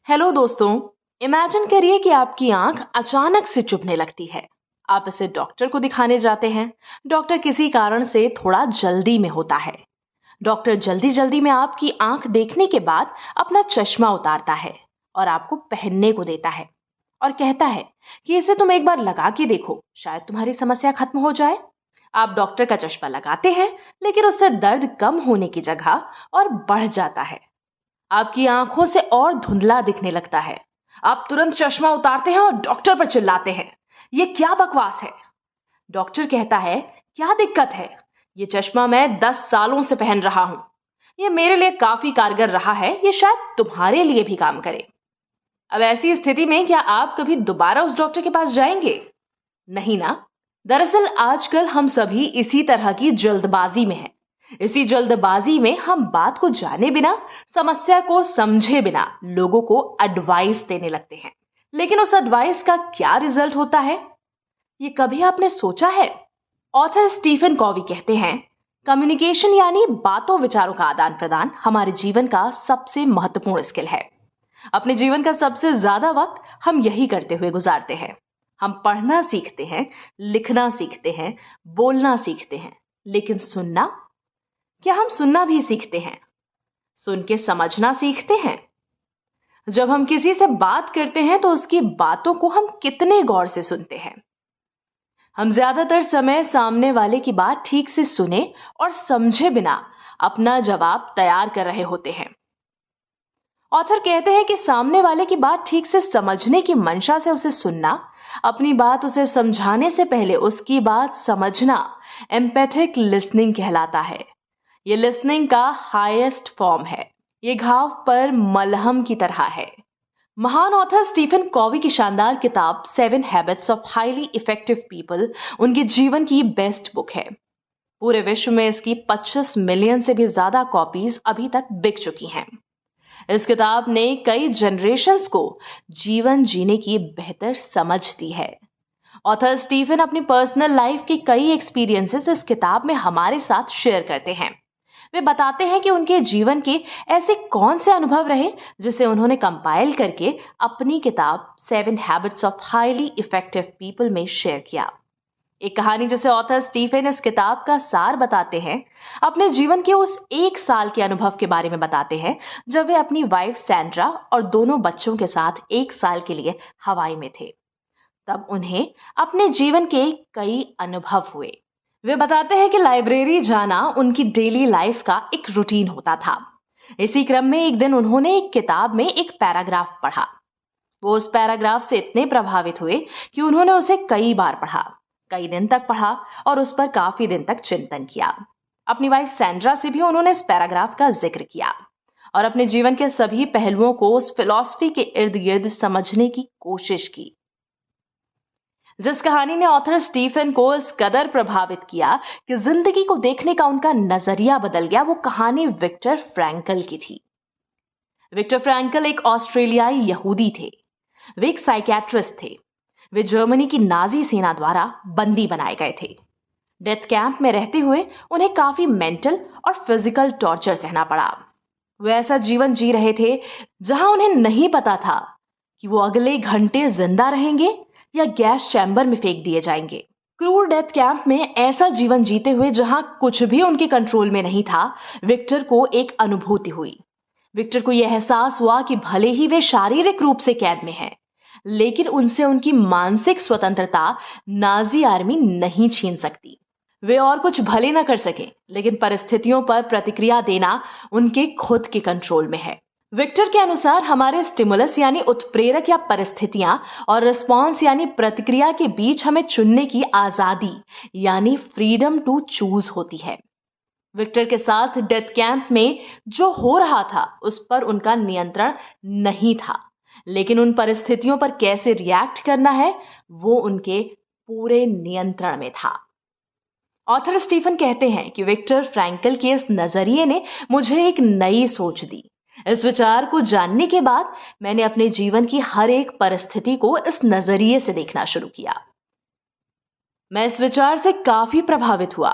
Hello दोस्तों। Imagine करिए कि आपकी आंख अचानक से चुभने लगती है। आप इसे डॉक्टर को दिखाने जाते हैं। डॉक्टर किसी कारण से थोड़ा जल्दी में होता है। डॉक्टर जल्दी जल्दी में आपकी आंख देखने के बाद अपना चश्मा उतारता है और आपको पहनने को देता है और कहता है कि इसे तुम एक बार लगा के देखो, शायद तुम्हारी समस्या खत्म हो जाए। आप डॉक्टर का चश्मा लगाते हैं, लेकिन उससे दर्द कम होने की जगह और बढ़ जाता है। आपकी आंखों से और धुंधला दिखने लगता है। आप तुरंत चश्मा उतारते हैं और डॉक्टर पर चिल्लाते हैं, ये क्या बकवास है। डॉक्टर कहता है, क्या दिक्कत है? ये चश्मा मैं 10 सालों से पहन रहा हूं। ये मेरे लिए काफी कारगर रहा है, ये शायद तुम्हारे लिए भी काम करे। अब ऐसी स्थिति में क्या आप कभी दोबारा उस डॉक्टर के पास जाएंगे? नहीं ना। दरअसल आजकल हम सभी इसी तरह की जल्दबाजी में हैं। इसी जल्दबाजी में हम बात को जाने बिना, समस्या को समझे बिना लोगों को एडवाइस देने लगते हैं। लेकिन उस एडवाइस का क्या रिजल्ट होता है, ये कभी आपने सोचा है? ऑथर स्टीफन कॉवी कहते हैं, कम्युनिकेशन यानी बातों विचारों का आदान प्रदान हमारे जीवन का सबसे महत्वपूर्ण स्किल है। अपने जीवन का सबसे ज्यादा वक्त हम यही करते हुए गुजारते हैं। हम पढ़ना सीखते हैं, लिखना सीखते हैं, बोलना सीखते हैं, लेकिन सुनना, क्या हम सुनना भी सीखते हैं? सुन के समझना सीखते हैं? जब हम किसी से बात करते हैं तो उसकी बातों को हम कितने गौर से सुनते हैं? हम ज्यादातर समय सामने वाले की बात ठीक से सुने और समझे बिना अपना जवाब तैयार कर रहे होते हैं। ऑथर कहते हैं कि सामने वाले की बात ठीक से समझने की मंशा से उसे सुनना, अपनी बात उसे समझाने से पहले उसकी बात समझना एम्पैथिक लिसनिंग कहलाता है। ये लिसनिंग का हाईएस्ट फॉर्म है। ये घाव पर मलहम की तरह है। महान ऑथर स्टीफन कॉवी की शानदार किताब 7 habits of highly effective people उनके जीवन की बेस्ट बुक है। पूरे विश्व में इसकी 25 मिलियन से भी ज्यादा कॉपीज अभी तक बिक चुकी हैं। इस किताब ने कई जनरेशन्स को जीवन जीने की बेहतर समझ दी है। ऑथर स्टीफन अपनी पर्सनल लाइफ के कई एक्सपीरियंसेस इस किताब में हमारे साथ शेयर करते हैं। वे बताते हैं कि उनके जीवन के ऐसे कौन से अनुभव रहे जिसे उन्होंने कंपाइल करके अपनी किताब 7 habits of highly effective people में शेयर किया। एक कहानी जिसे ऑथर स्टीफन इस किताब का सार बताते हैं, अपने जीवन के उस 1 साल के अनुभव के बारे में बताते हैं जब वे अपनी वाइफ सैंड्रा और दोनों बच्चों के साथ 1 साल के लिए हवाई में थे। तब उन्हें अपने जीवन के कई अनुभव हुए। वे बताते हैं कि लाइब्रेरी जाना उनकी डेली लाइफ का एक रूटीन होता था। इसी क्रम में एक दिन उन्होंने एक किताब में एक पैराग्राफ पढ़ा। वो उस पैराग्राफ से इतने प्रभावित हुए कि उन्होंने उसे कई बार पढ़ा, कई दिन तक पढ़ा और उस पर काफी दिन तक चिंतन किया। अपनी वाइफ सैंड्रा से भी उन्होंने इस पैराग्राफ का जिक्र किया और अपने जीवन के सभी पहलुओं को उस फिलॉसफी के इर्द गिर्द समझने की कोशिश की। जिस कहानी ने ऑथर स्टीफन को इस कदर प्रभावित किया कि जिंदगी को देखने का उनका नजरिया बदल गया, वो कहानी विक्टर फ्रैंकल की थी। विक्टर फ्रैंकल एक ऑस्ट्रेलियाई यहूदी थे। वे एक साइकियाट्रिस्ट थे। वे जर्मनी की नाजी सेना द्वारा बंदी बनाए गए थे। डेथ कैंप में रहते हुए उन्हें काफी मेंटल और फिजिकल टॉर्चर सहना पड़ा। वे ऐसा जीवन जी रहे थे जहां उन्हें नहीं पता था कि वो अगले घंटे जिंदा रहेंगे या गैस चैम्बर में फेंक दिए जाएंगे। क्रूर डेथ कैंप में ऐसा जीवन जीते हुए जहां कुछ भी उनके कंट्रोल में नहीं था, विक्टर को एक अनुभूति हुई। विक्टर को यह एहसास हुआ कि भले ही वे शारीरिक रूप से कैद में हैं, लेकिन उनसे उनकी मानसिक स्वतंत्रता नाजी आर्मी नहीं छीन सकती। वे और कुछ भले न कर सके, लेकिन परिस्थितियों पर प्रतिक्रिया देना उनके खुद के कंट्रोल में है। विक्टर के अनुसार हमारे स्टिमुलस यानी उत्प्रेरक या परिस्थितियां और रिस्पॉन्स यानी प्रतिक्रिया के बीच हमें चुनने की आजादी यानी फ्रीडम टू चूज होती है। विक्टर के साथ डेथ कैंप में जो हो रहा था उस पर उनका नियंत्रण नहीं था, लेकिन उन परिस्थितियों पर कैसे रिएक्ट करना है वो उनके पूरे नियंत्रण में था। ऑथर स्टीफन कहते हैं कि विक्टर फ्रैंकल के इस नजरिए ने मुझे एक नई सोच दी। इस विचार को जानने के बाद मैंने अपने जीवन की हर एक परिस्थिति को इस नजरिए से देखना शुरू किया। मैं इस विचार से काफी प्रभावित हुआ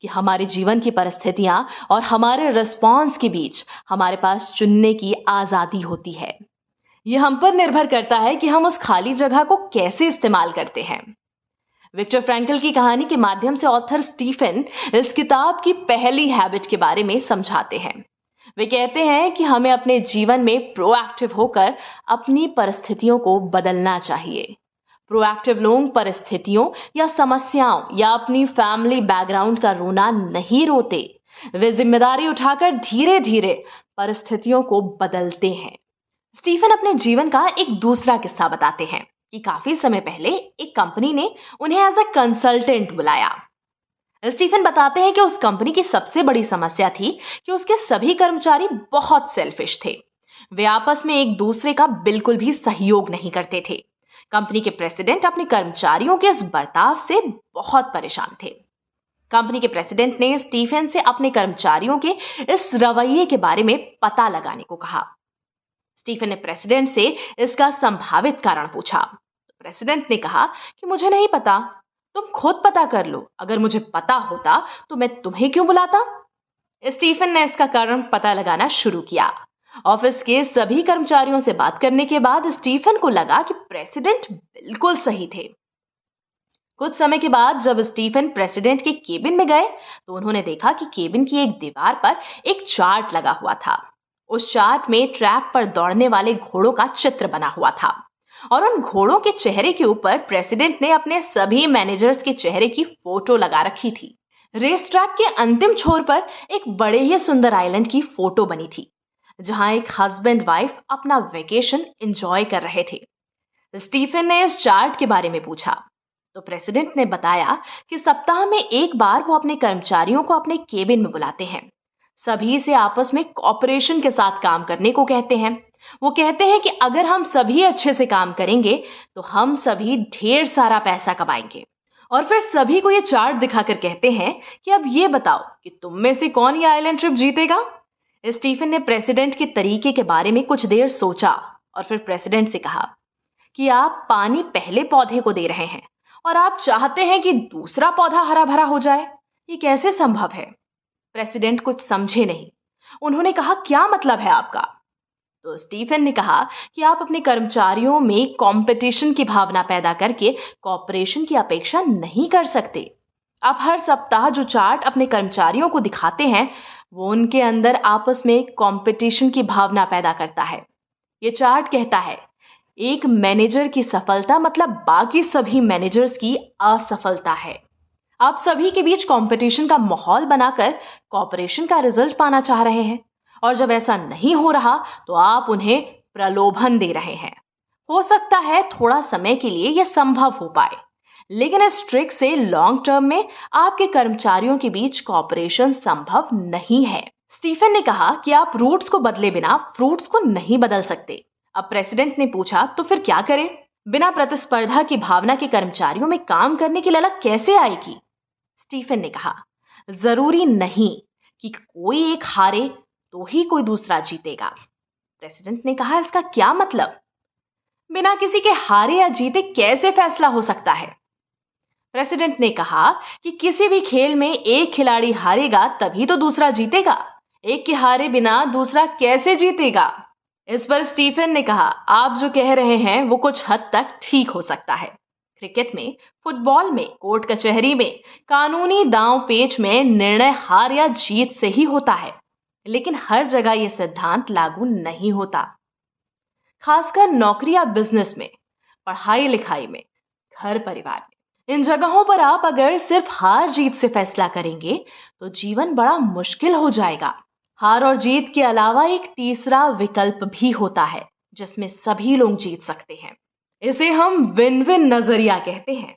कि हमारे जीवन की परिस्थितियां और हमारे रिस्पॉन्स के बीच हमारे पास चुनने की आजादी होती है। ये हम पर निर्भर करता है कि हम उस खाली जगह को कैसे इस्तेमाल करते हैं। विक्टर फ्रैंकल की कहानी के माध्यम से ऑथर स्टीफन इस किताब की पहली हैबिट के बारे में समझाते हैं। वे कहते हैं कि हमें अपने जीवन में प्रोएक्टिव होकर अपनी परिस्थितियों को बदलना चाहिए। प्रोएक्टिव लोग परिस्थितियों या समस्याओं या अपनी फैमिली बैकग्राउंड का रोना नहीं रोते, वे जिम्मेदारी उठाकर धीरे धीरे परिस्थितियों को बदलते हैं। स्टीफन अपने जीवन का एक दूसरा किस्सा बताते हैं कि काफी समय पहले एक कंपनी ने उन्हें एज अ कंसल्टेंट बुलाया। स्टीफन बताते हैं कि उस कंपनी की सबसे बड़ी समस्या थी कि उसके सभी कर्मचारी बहुत सेल्फिश थे। वे आपस में एक दूसरे का बिल्कुल भी सहयोग नहीं करते थे। कंपनी के प्रेसिडेंट अपने कर्मचारियों के इस बर्ताव से बहुत परेशान थे। कंपनी के प्रेसिडेंट ने स्टीफन से अपने कर्मचारियों के इस रवैये के बारे में पता लगाने को कहा। स्टीफन ने प्रेसिडेंट से इसका संभावित कारण पूछा। प्रेसिडेंट ने कहा कि मुझे नहीं पता, तुम खुद पता कर लो। अगर मुझे पता होता तो मैं तुम्हें क्यों बुलाता। स्टीफन ने इसका कारण पता लगाना शुरू किया। ऑफिस के सभी कर्मचारियों से बात करने के बाद स्टीफन को लगा कि प्रेसिडेंट बिल्कुल सही थे। कुछ समय के बाद जब स्टीफन प्रेसिडेंट के केबिन में गए तो उन्होंने देखा कि केबिन की एक दीवार पर एक चार्ट लगा हुआ था। उस चार्ट में ट्रैक पर दौड़ने वाले घोड़ों का चित्र बना हुआ था और उन घोड़ों के चेहरे के ऊपर प्रेसिडेंट ने अपने सभी मैनेजर्स के चेहरे की फोटो लगा रखी थी। रेस ट्रैक के अंतिम छोर पर एक बड़े ही सुंदर आइलैंड की फोटो बनी थी जहां एक हस्बैंड वाइफ अपना वेकेशन एंजॉय कर रहे थे। स्टीफन ने इस चार्ट के बारे में पूछा तो प्रेसिडेंट ने बताया कि सप्ताह में एक बार वो अपने कर्मचारियों को अपने केबिन में बुलाते हैं, सभी से आपस में कोऑपरेशन के साथ काम करने को कहते हैं। वो कहते हैं कि अगर हम सभी अच्छे से काम करेंगे तो हम सभी ढेर सारा पैसा कमाएंगे। और फिर सभी को ये चार्ट दिखाकर कहते हैं कि अब ये बताओ कि तुम में से कौन ये आइलैंड ट्रिप जीतेगा। स्टीफन ने प्रेसिडेंट के तरीके के बारे में कुछ देर सोचा और फिर प्रेसिडेंट से कहा कि आप पानी पहले पौधे को दे रहे हैं और आप चाहते हैं कि दूसरा पौधा हरा भरा हो जाए। ये कैसे संभव है। प्रेसिडेंट कुछ समझे नहीं। उन्होंने कहा, क्या मतलब है आपका। तो स्टीफन ने कहा कि आप अपने कर्मचारियों में कंपटीशन की भावना पैदा करके कोऑपरेशन की अपेक्षा नहीं कर सकते। आप हर सप्ताह जो चार्ट अपने कर्मचारियों को दिखाते हैं वो उनके अंदर आपस में कंपटीशन की भावना पैदा करता है। ये चार्ट कहता है एक मैनेजर की सफलता मतलब बाकी सभी मैनेजर्स की असफलता है। आप सभी के बीच कंपटीशन का माहौल बनाकर कोऑपरेशन का रिजल्ट पाना चाह रहे हैं और जब ऐसा नहीं हो रहा तो आप उन्हें प्रलोभन दे रहे हैं। हो सकता है थोड़ा समय के लिए यह संभव हो पाए, लेकिन इस ट्रिक से लॉन्ग टर्म में आपके कर्मचारियों के बीच कोऑपरेशन संभव नहीं है। स्टीफन ने कहा कि आप रूट्स को बदले बिना फ्रूट्स को नहीं बदल सकते। अब प्रेसिडेंट ने पूछा तो फिर क्या करें। बिना प्रतिस्पर्धा की भावना के कर्मचारियों में काम करने की ललक कैसे आएगी। स्टीफन ने कहा जरूरी नहीं कि कोई एक हारे तो ही कोई दूसरा जीतेगा। प्रेसिडेंट ने कहा इसका क्या मतलब। बिना किसी के हारे या जीते कैसे फैसला हो सकता है। प्रेसिडेंट ने कहा कि किसी भी खेल में एक खिलाड़ी हारेगा तभी तो दूसरा जीतेगा। एक के हारे बिना दूसरा कैसे जीतेगा। इस पर स्टीफन ने कहा आप जो कह रहे हैं वो कुछ हद तक ठीक हो सकता है। क्रिकेट में, फुटबॉल में, कोर्ट कचहरी में, कानूनी दांव पेच में निर्णय हार या जीत से ही होता है, लेकिन हर जगह यह सिद्धांत लागू नहीं होता। खासकर नौकरी या बिजनेस में, पढ़ाई लिखाई में, घर परिवार में, इन जगहों पर आप अगर सिर्फ हार जीत से फैसला करेंगे तो जीवन बड़ा मुश्किल हो जाएगा। हार और जीत के अलावा एक तीसरा विकल्प भी होता है जिसमें सभी लोग जीत सकते हैं। इसे हम विन विन नजरिया कहते हैं।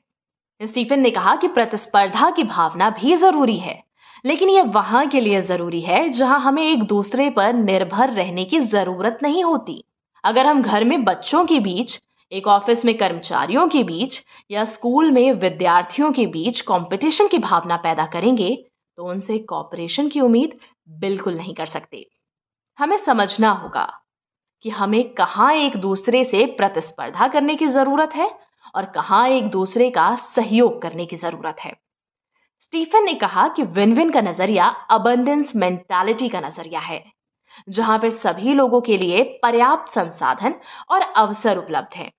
स्टीफन ने कहा कि प्रतिस्पर्धा की भावना भी जरूरी है, लेकिन यह वहां के लिए जरूरी है जहां हमें एक दूसरे पर निर्भर रहने की जरूरत नहीं होती। अगर हम घर में बच्चों के बीच, एक ऑफिस में कर्मचारियों के बीच या स्कूल में विद्यार्थियों के बीच कंपटीशन की भावना पैदा करेंगे तो उनसे कोऑपरेशन की उम्मीद बिल्कुल नहीं कर सकते। हमें समझना होगा कि हमें कहां एक दूसरे से प्रतिस्पर्धा करने की जरूरत है और कहां एक दूसरे का सहयोग करने की जरूरत है। स्टीफन ने कहा कि विन विन का नजरिया अबंडेंस मेंटालिटी का नजरिया है। जहां पे सभी लोगों के लिए पर्याप्त संसाधन और अवसर उपलब्ध हैं।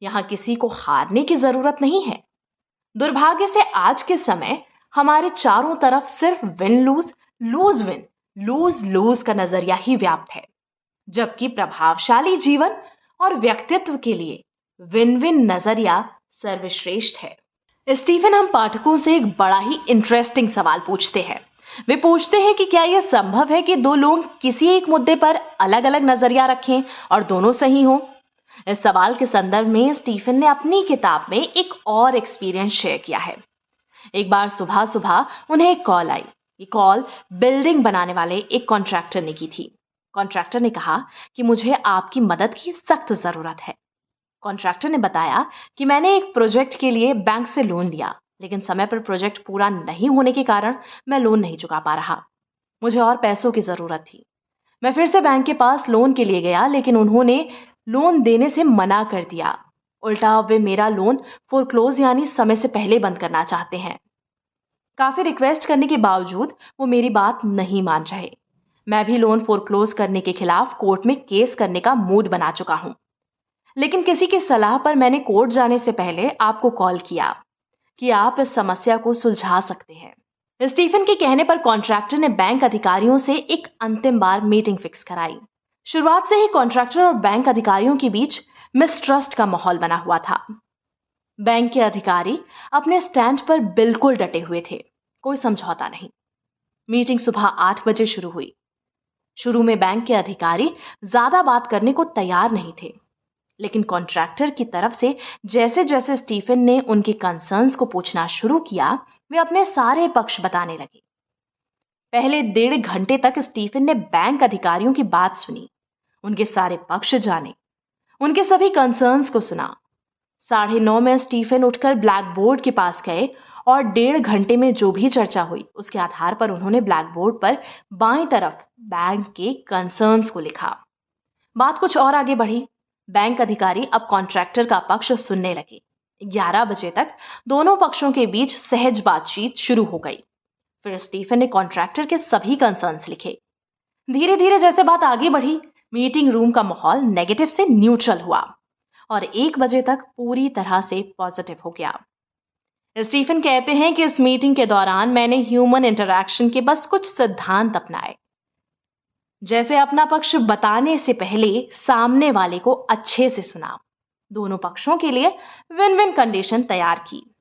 यहाँ किसी को हारने की जरूरत नहीं है। दुर्भाग्य से आज के समय हमारे चारों तरफ सिर्फ विन लूज लूज का नजरिया ही व्याप्त है, जबकि प्रभावशाली जीवन और व्यक्तित्व के लिए विन विन नजरिया सर्वश्रेष्ठ है। स्टीफन हम पाठकों से एक बड़ा ही इंटरेस्टिंग सवाल पूछते हैं। वे पूछते हैं कि क्या यह संभव है कि दो लोग किसी एक मुद्दे पर अलग अलग नजरिया रखें और दोनों सही हों। इस सवाल के संदर्भ में स्टीफन ने अपनी किताब में एक और एक्सपीरियंस शेयर किया है। एक बार सुबह सुबह उन्हें एक कॉल आई। ये कॉल बिल्डिंग बनाने वाले एक कॉन्ट्रैक्टर ने की थी। कॉन्ट्रैक्टर ने कहा कि मुझे आपकी मदद की सख्त जरूरत है। कॉन्ट्रैक्टर ने बताया कि मैंने एक प्रोजेक्ट के लिए बैंक से लोन लिया, लेकिन समय पर प्रोजेक्ट पूरा नहीं होने के कारण मैं लोन नहीं चुका पा रहा। मुझे और पैसों की जरूरत थी। मैं फिर से बैंक के पास लोन के लिए गया, लेकिन उन्होंने लोन देने से मना कर दिया। उल्टा वे मेरा लोन फोरक्लोज यानी समय से पहले बंद करना चाहते हैं। काफी रिक्वेस्ट करने के बावजूद वो मेरी बात नहीं मान रहे। मैं भी लोन फोरक्लोज करने के खिलाफ कोर्ट में केस करने का मूड बना चुका हूं, लेकिन किसी की सलाह पर मैंने कोर्ट जाने से पहले आपको कॉल किया कि आप इस समस्या को सुलझा सकते हैं। स्टीफन के कहने पर कॉन्ट्रैक्टर ने बैंक अधिकारियों से एक अंतिम बार मीटिंग फिक्स कराई। शुरुआत से ही कॉन्ट्रैक्टर और बैंक अधिकारियों के बीच मिसट्रस्ट का माहौल बना हुआ था। बैंक के अधिकारी अपने स्टैंड पर बिल्कुल डटे हुए थे, कोई समझौता नहीं। मीटिंग सुबह 8 बजे शुरू हुई। शुरू में बैंक के अधिकारी ज्यादा बात करने को तैयार नहीं थे, लेकिन कॉन्ट्रैक्टर की तरफ से जैसे जैसे स्टीफन ने उनके कंसर्न्स को पूछना शुरू किया, वे अपने सारे पक्ष बताने लगे। पहले 1.5 घंटे तक स्टीफन ने बैंक अधिकारियों की बात सुनी, उनके सारे पक्ष जाने, उनके सभी कंसर्न्स को सुना। 9:30 में स्टीफन उठकर ब्लैक बोर्ड के पास गए और 1.5 घंटे में जो भी चर्चा हुई उसके आधार पर उन्होंने ब्लैक बोर्ड पर बाईं तरफ बैंक के कंसर्न्स को लिखा। बात कुछ और आगे बढ़ी। बैंक अधिकारी अब कॉन्ट्रैक्टर का पक्ष सुनने लगे। 11 बजे तक दोनों पक्षों के बीच सहज बातचीत शुरू हो गई। फिर स्टीफन ने कॉन्ट्रैक्टर के सभी कंसर्न्स लिखे। धीरे धीरे जैसे बात आगे बढ़ी, मीटिंग रूम का माहौल नेगेटिव से न्यूट्रल हुआ और 1 बजे तक पूरी तरह से पॉजिटिव हो गया। स्टीफन कहते हैं कि इस मीटिंग के दौरान मैंने ह्यूमन इंटरैक्शन के बस कुछ सिद्धांत अपनाए, जैसे अपना पक्ष बताने से पहले सामने वाले को अच्छे से सुना, दोनों पक्षों के लिए विन विन कंडीशन तैयार की,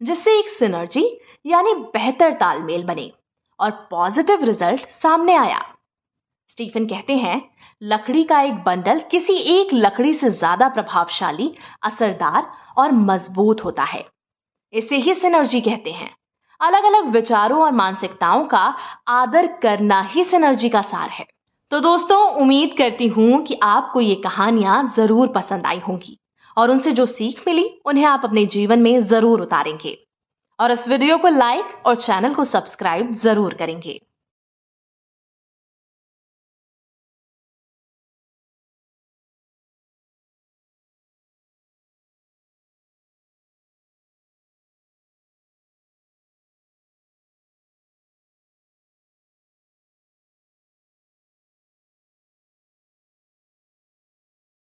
जिससे एक सिनर्जी यानी बेहतर तालमेल बने और पॉजिटिव रिजल्ट सामने आया। स्टीफन कहते हैं, लकड़ी का एक बंडल किसी एक लकड़ी से ज्यादा प्रभावशाली, असरदार और मजबूत होता है। इसे ही सिनर्जी कहते हैं। अलग अलग विचारों और मानसिकताओं का आदर करना ही सिनर्जी का सार है। तो दोस्तों, उम्मीद करती हूं कि आपको ये कहानियां जरूर पसंद आई होंगी और उनसे जो सीख मिली उन्हें आप अपने जीवन में जरूर उतारेंगे और इस वीडियो को लाइक और चैनल को सब्सक्राइब जरूर करेंगे।